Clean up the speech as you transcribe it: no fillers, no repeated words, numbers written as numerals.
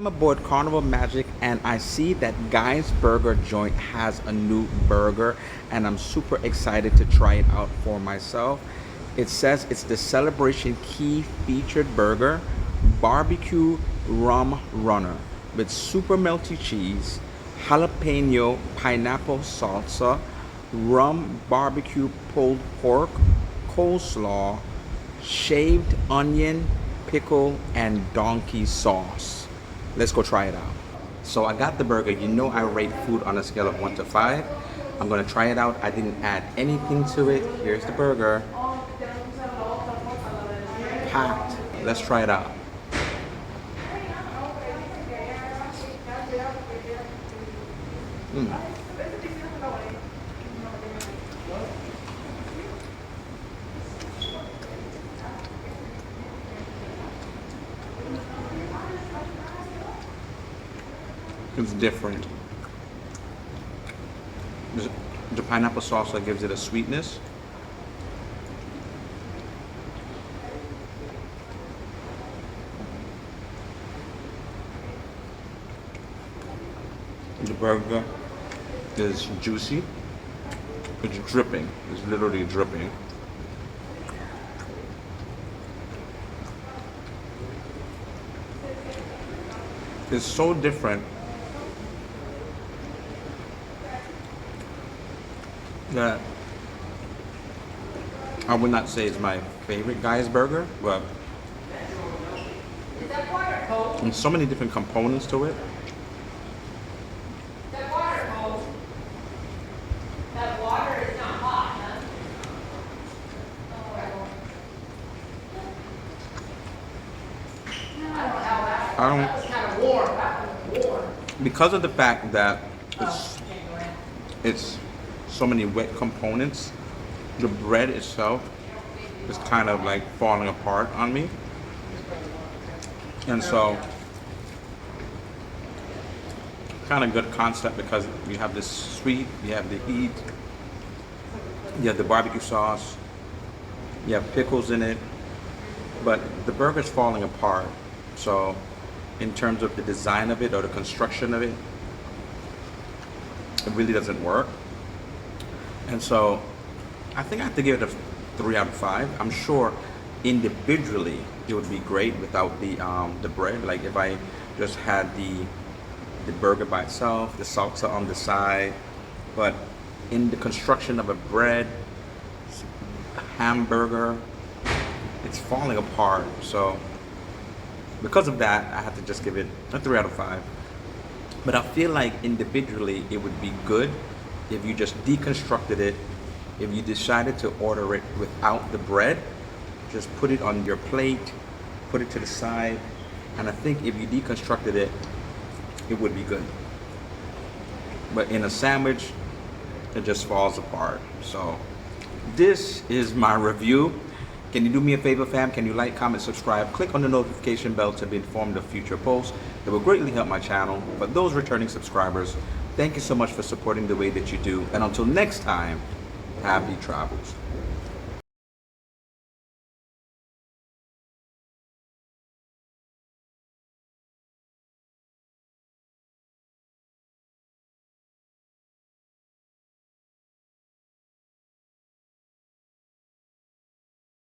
I'm aboard Carnival Magic and I see that Guy's Burger joint has a new burger and I'm super excited to try it out for myself. It says it's the Celebration Key Featured Burger BBQ Rum Runner with super melty cheese, jalapeno pineapple salsa, rum barbecue pulled pork, coleslaw, shaved onion, pickle, and donkey sauce. Let's go try it out. So I got the burger. You know I rate food on a scale of 1 to 5. I'm gonna try it out. I didn't add anything to it. Here's the burger. Packed. Let's try it out. It's different. The pineapple salsa gives it a sweetness. The burger is juicy. It's dripping. It's literally dripping. It's so different that I would not say it's my favorite Guy's Burger, but there's so many different components to it. Because of the fact that it's so many wet components, the bread itself is kind of like falling apart on me. And so, kind of good concept because you have this sweet, you have the heat, you have the barbecue sauce, you have pickles in it, but the burger's falling apart. So in terms of the design of it or the construction of it, it really doesn't work. And so I think I have to give it a 3 out of 5. I'm sure individually it would be great without the bread. Like if I just had the burger by itself, the salsa on the side, but in the construction of a bread, hamburger, it's falling apart. So because of that, I have to just give it a 3 out of 5. But I feel like individually it would be good if you just deconstructed it. If you decided to order it without the bread, just put it on your plate, put it to the side, and I think if you deconstructed it, it would be good. But in a sandwich, it just falls apart. So this is my review. Can you do me a favor, fam? Can you like, comment, subscribe? Click on the notification bell to be informed of future posts. It will greatly help my channel. But those returning subscribers, thank you so much for supporting the way that you do. And until next time, happy travels.